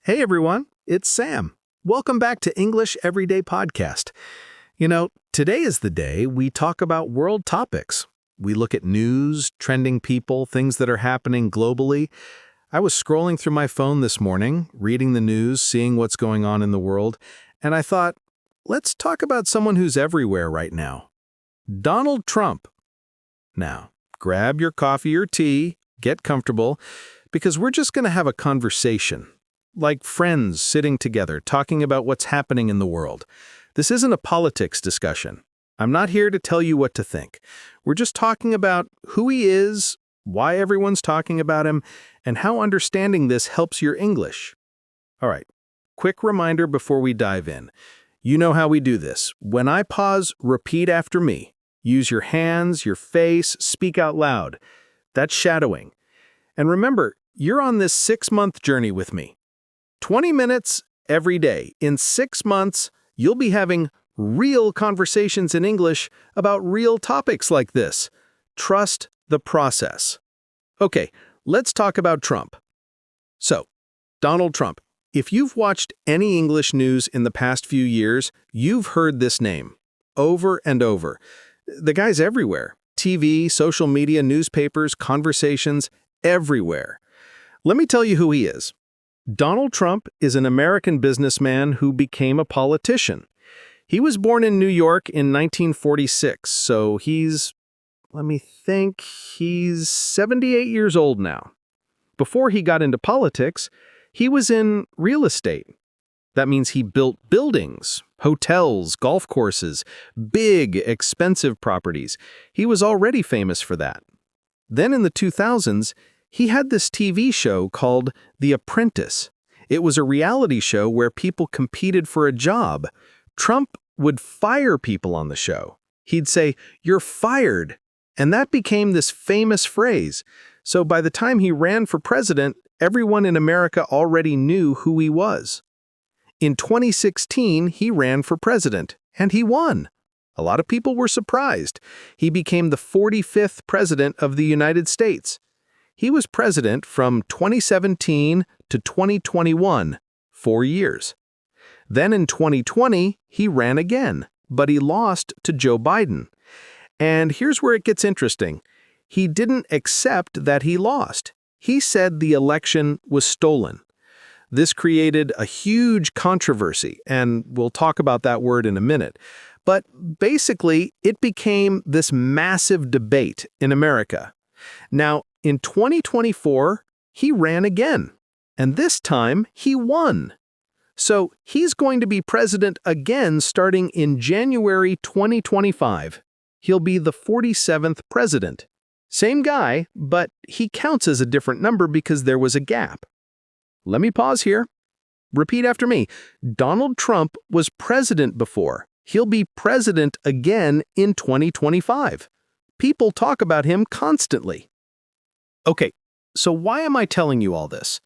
Hey everyone, it's Sam. Welcome back to English Everyday Podcast. Today is the day we talk about world topics. We look at news, trending people, things that are happening globally. I was scrolling through my phone this morning, reading the news, seeing what's going on in the world, and I thought, let's talk about someone who's everywhere right now. Donald Trump. Now, grab your coffee or tea, get comfortable, because we're just going to have a conversation. Like friends sitting together, talking about what's happening in the world. This isn't a politics discussion. I'm not here to tell you what to think. We're just talking about who he is, why everyone's talking about him, and how understanding this helps your English. All right, quick reminder before we dive in. You know how we do this. When I pause, repeat after me. Use your hands, your face, speak out loud. That's shadowing. And remember, you're on this 6-month journey with me. 20 minutes every day. In 6 months, you'll be having real conversations in English about real topics like this. Trust the process. Okay, let's talk about Trump. So, Donald Trump. If you've watched any English news in the past few years, you've heard this name over and over. The guy's everywhere. TV, social media, newspapers, conversations, everywhere. Let me tell you who he is. Donald Trump is an American businessman who became a politician. He was born in New York in 1946, so he's 78 years old now. Before he got into politics, he was in real estate. That means he built buildings, hotels, golf courses, big, expensive properties. He was already famous for that. Then in the 2000s, he had this TV show called The Apprentice. It was a reality show where people competed for a job. Trump would fire people on the show. He'd say, "You're fired." And that became this famous phrase. So by the time he ran for president, everyone in America already knew who he was. In 2016, he ran for president, and he won. A lot of people were surprised. He became the 45th president of the United States. He was president from 2017 to 2021, 4 years. Then in 2020, he ran again, but he lost to Joe Biden. And here's where it gets interesting. He didn't accept that he lost. He said the election was stolen. This created a huge controversy, and we'll talk about that word in a minute. But basically, it became this massive debate in America. Now, in 2024, he ran again, and this time he won. So he's going to be president again starting in January 2025. He'll be the 47th president. Same guy, but he counts as a different number because there was a gap. Let me pause here. Repeat after me. Donald Trump was president before. He'll be president again in 2025. People talk about him constantly. Okay, so why am I telling you all this?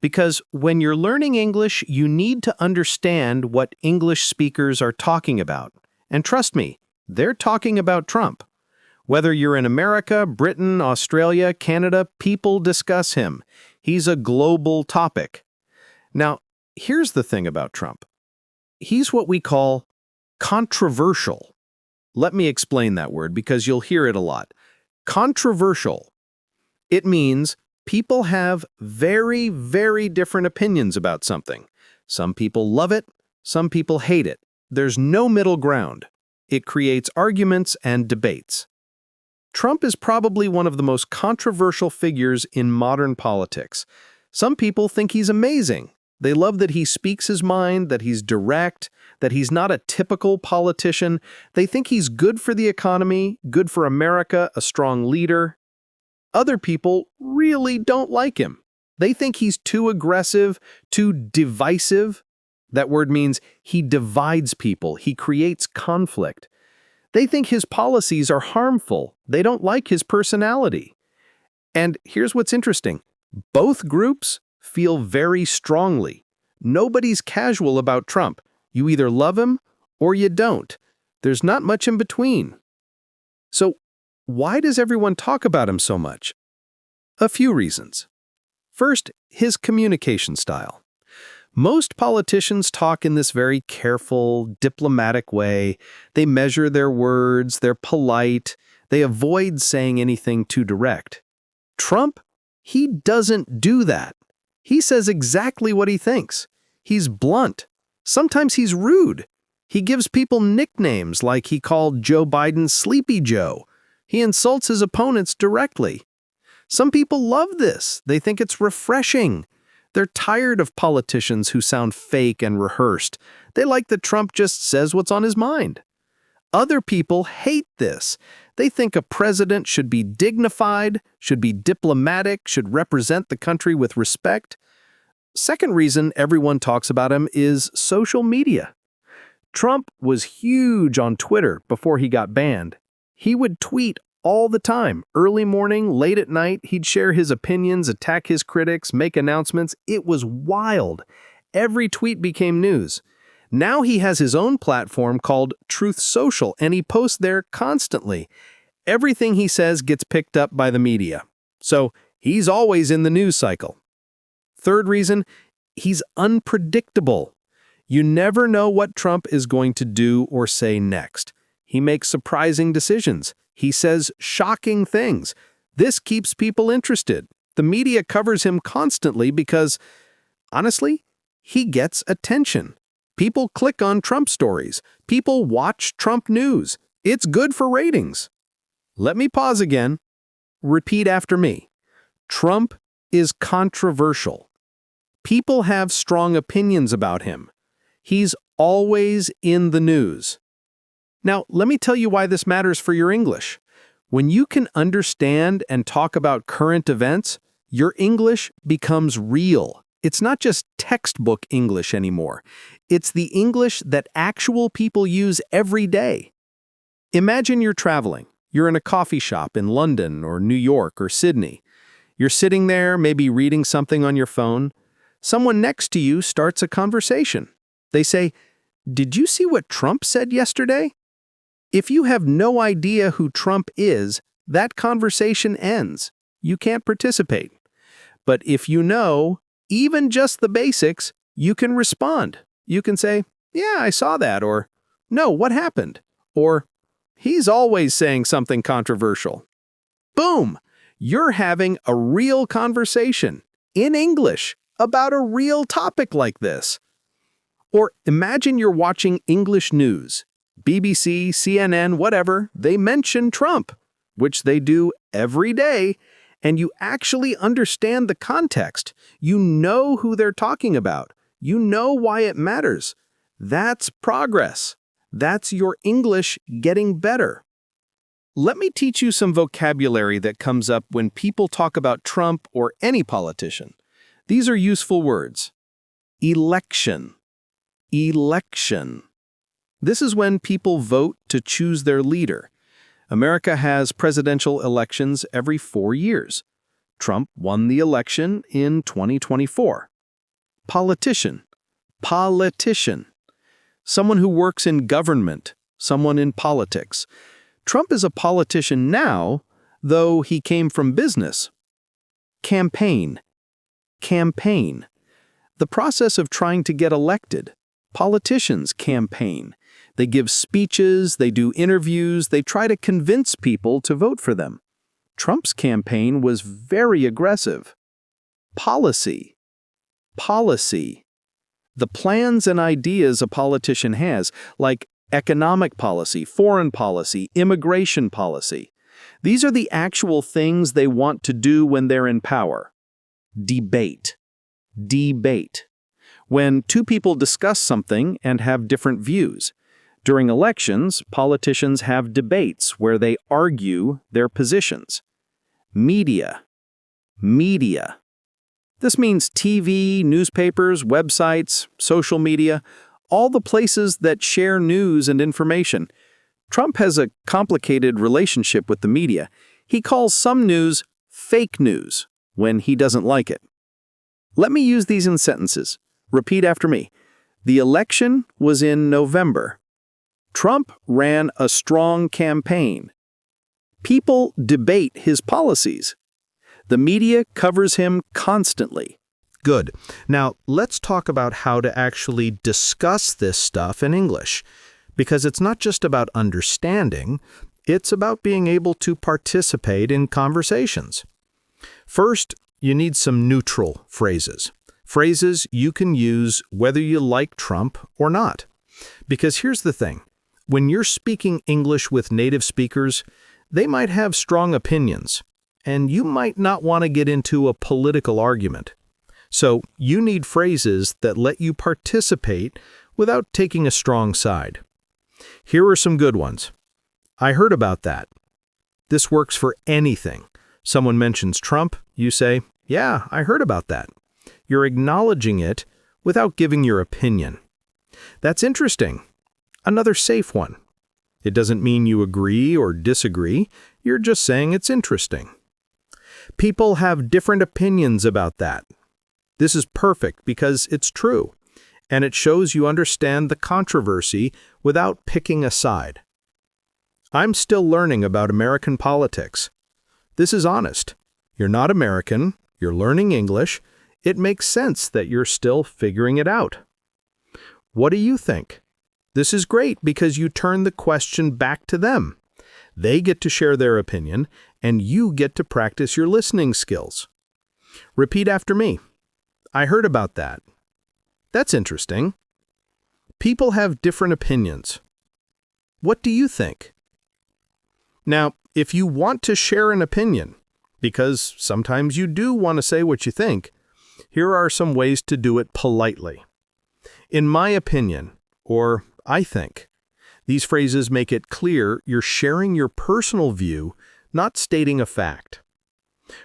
Because when you're learning English, you need to understand what English speakers are talking about. And trust me, they're talking about Trump. Whether you're in America, Britain, Australia, Canada, people discuss him. He's a global topic. Now, here's the thing about Trump. He's what we call controversial. Let me explain that word because you'll hear it a lot. Controversial. It means people have very, very different opinions about something. Some people love it, some people hate it. There's no middle ground. It creates arguments and debates. Trump is probably one of the most controversial figures in modern politics. Some people think he's amazing. They love that he speaks his mind, that he's direct, that he's not a typical politician. They think he's good for the economy, good for America, a strong leader. Other people really don't like him. They think he's too aggressive, too divisive. That word means he divides people, he creates conflict. They think his policies are harmful. They don't like his personality. And here's what's interesting. Both groups feel very strongly. Nobody's casual about Trump. You either love him or you don't. There's not much in between. So, why does everyone talk about him so much? A few reasons. First, his communication style. Most politicians talk in this very careful, diplomatic way. They measure their words, they're polite, they avoid saying anything too direct. Trump, he doesn't do that. He says exactly what he thinks. He's blunt. Sometimes he's rude. He gives people nicknames like he called Joe Biden Sleepy Joe. He insults his opponents directly. Some people love this. They think it's refreshing. They're tired of politicians who sound fake and rehearsed. They like that Trump just says what's on his mind. Other people hate this. They think a president should be dignified, should be diplomatic, should represent the country with respect. Second reason everyone talks about him is social media. Trump was huge on Twitter before he got banned. He would tweet all the time. Early morning, late at night, he'd share his opinions, attack his critics, make announcements. It was wild. Every tweet became news. Now he has his own platform called Truth Social, and he posts there constantly. Everything he says gets picked up by the media. So he's always in the news cycle. Third reason, he's unpredictable. You never know what Trump is going to do or say next. He makes surprising decisions. He says shocking things. This keeps people interested. The media covers him constantly because, honestly, he gets attention. People click on Trump stories. People watch Trump news. It's good for ratings. Let me pause again. Repeat after me. Trump is controversial. People have strong opinions about him. He's always in the news. Now, let me tell you why this matters for your English. When you can understand and talk about current events, your English becomes real. It's not just textbook English anymore. It's the English that actual people use every day. Imagine you're traveling. You're in a coffee shop in London or New York or Sydney. You're sitting there, maybe reading something on your phone. Someone next to you starts a conversation. They say, "Did you see what Trump said yesterday?" If you have no idea who Trump is, that conversation ends. You can't participate. But if you know, even just the basics, you can respond. You can say, "Yeah, I saw that," or "No, what happened?" or "He's always saying something controversial." Boom! You're having a real conversation in English about a real topic like this. Or imagine you're watching English news. BBC, CNN, whatever, they mention Trump, which they do every day, and you actually understand the context. You know who they're talking about. You know why it matters. That's progress. That's your English getting better. Let me teach you some vocabulary that comes up when people talk about Trump or any politician. These are useful words. Election. Election. This is when people vote to choose their leader. America has presidential elections every 4 years. Trump won the election in 2024. Politician. Politician. Someone who works in government, someone in politics. Trump is a politician now, though he came from business. Campaign. Campaign. The process of trying to get elected. Politicians campaign. They give speeches, they do interviews, they try to convince people to vote for them. Trump's campaign was very aggressive. Policy. Policy. The plans and ideas a politician has, like economic policy, foreign policy, immigration policy. These are the actual things they want to do when they're in power. Debate. Debate. When two people discuss something and have different views. During elections, politicians have debates where they argue their positions. Media. Media. This means TV, newspapers, websites, social media, all the places that share news and information. Trump has a complicated relationship with the media. He calls some news fake news when he doesn't like it. Let me use these in sentences. Repeat after me. The election was in November. Trump ran a strong campaign. People debate his policies. The media covers him constantly. Good. Now, let's talk about how to actually discuss this stuff in English, because it's not just about understanding, it's about being able to participate in conversations. First, you need some neutral phrases. Phrases you can use whether you like Trump or not. Because here's the thing. When you're speaking English with native speakers, they might have strong opinions, and you might not want to get into a political argument. So you need phrases that let you participate without taking a strong side. Here are some good ones. I heard about that. This works for anything. Someone mentions Trump, you say, yeah, I heard about that. You're acknowledging it without giving your opinion. That's interesting. Another safe one. It doesn't mean you agree or disagree. You're just saying it's interesting. People have different opinions about that. This is perfect because it's true, and it shows you understand the controversy without picking a side. I'm still learning about American politics. This is honest. You're not American, you're learning English. It makes sense that you're still figuring it out. What do you think? This is great because you turn the question back to them. They get to share their opinion, and you get to practice your listening skills. Repeat after me. I heard about that. That's interesting. People have different opinions. What do you think? Now, if you want to share an opinion, because sometimes you do want to say what you think, here are some ways to do it politely. In my opinion, or I think. These phrases make it clear you're sharing your personal view, not stating a fact.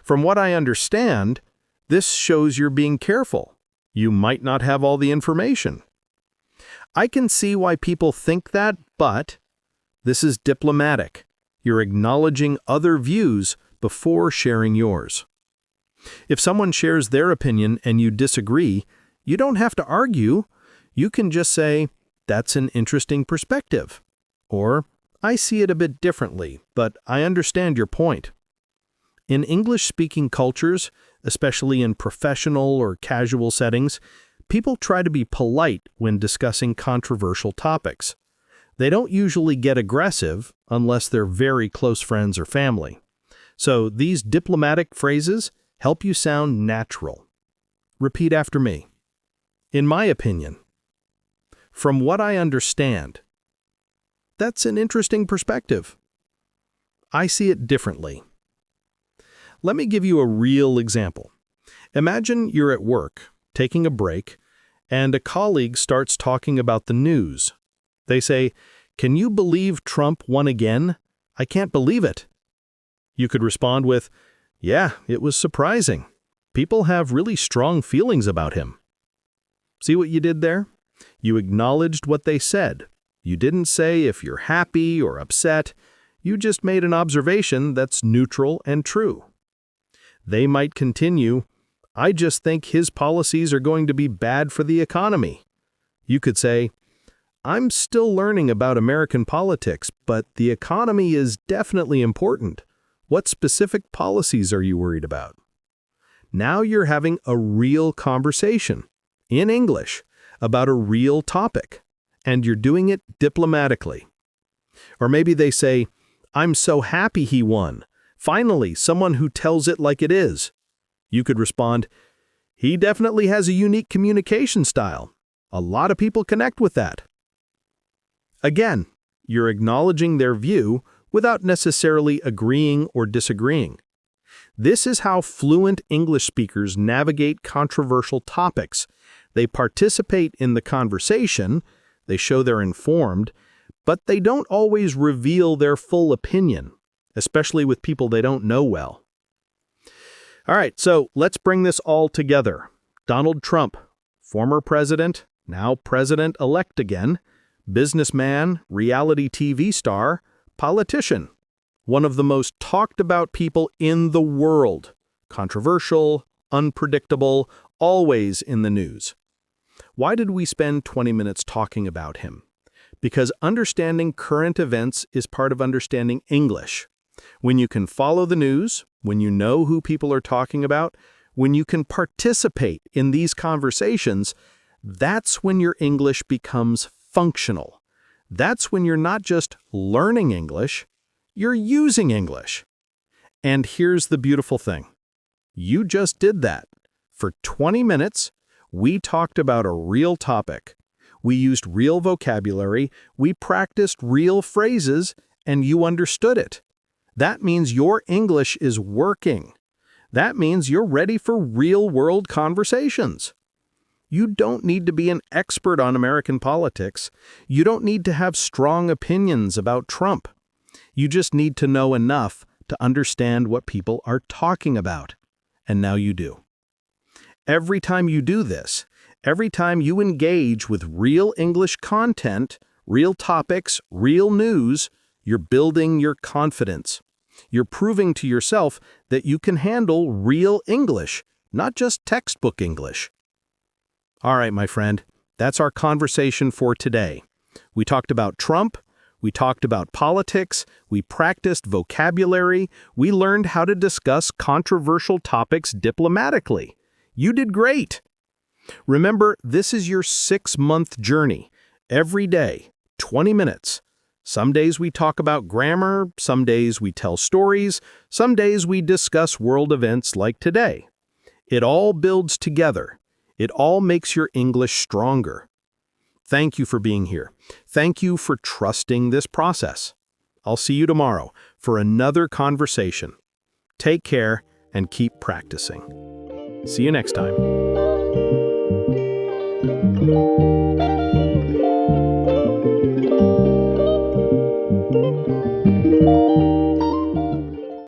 From what I understand, this shows you're being careful. You might not have all the information. I can see why people think that, but this is diplomatic. You're acknowledging other views before sharing yours. If someone shares their opinion and you disagree, you don't have to argue. You can just say, that's an interesting perspective. Or, I see it a bit differently, but I understand your point. In English-speaking cultures, especially in professional or casual settings, people try to be polite when discussing controversial topics. They don't usually get aggressive unless they're very close friends or family. So these diplomatic phrases help you sound natural. Repeat after me. In my opinion. From what I understand. That's an interesting perspective. I see it differently. Let me give you a real example. Imagine you're at work, taking a break, and a colleague starts talking about the news. They say, "Can you believe Trump won again? I can't believe it." You could respond with, "Yeah, it was surprising. People have really strong feelings about him." See what you did there? You acknowledged what they said. You didn't say if you're happy or upset. You just made an observation that's neutral and true. They might continue, "I just think his policies are going to be bad for the economy." You could say, "I'm still learning about American politics, but the economy is definitely important. What specific policies are you worried about?" Now you're having a real conversation, in English, about a real topic, and you're doing it diplomatically. Or maybe they say, "I'm so happy he won. Finally, someone who tells it like it is." You could respond, "He definitely has a unique communication style. A lot of people connect with that." Again, you're acknowledging their view without necessarily agreeing or disagreeing. This is how fluent English speakers navigate controversial topics. They participate in the conversation, they show they're informed, but they don't always reveal their full opinion, especially with people they don't know well. All right, so let's bring this all together. Donald Trump, former president, now president-elect again, businessman, reality TV star, politician, one of the most talked about people in the world, controversial, unpredictable, always in the news. Why did we spend 20 minutes talking about him? Because understanding current events is part of understanding English. When you can follow the news, when you know who people are talking about, When you can participate in these conversations, that's when your English becomes functional. That's when you're not just learning English, you're using English. And here's the beautiful thing. You just did that. For 20 minutes, we talked about a real topic. We used real vocabulary, we practiced real phrases, and you understood it. That means your English is working. That means you're ready for real-world conversations. You don't need to be an expert on American politics. You don't need to have strong opinions about Trump. You just need to know enough to understand what people are talking about. And now you do. Every time you do this, every time you engage with real English content, real topics, real news, you're building your confidence. You're proving to yourself that you can handle real English, not just textbook English. All right, my friend, that's our conversation for today. We talked about Trump, we talked about politics, we practiced vocabulary, we learned how to discuss controversial topics diplomatically. You did great. Remember, this is your 6-month journey. Every day, 20 minutes. Some days we talk about grammar, some days we tell stories, some days we discuss world events like today. It all builds together. It all makes your English stronger. Thank you for being here. Thank you for trusting this process. I'll see you tomorrow for another conversation. Take care and keep practicing. See you next time.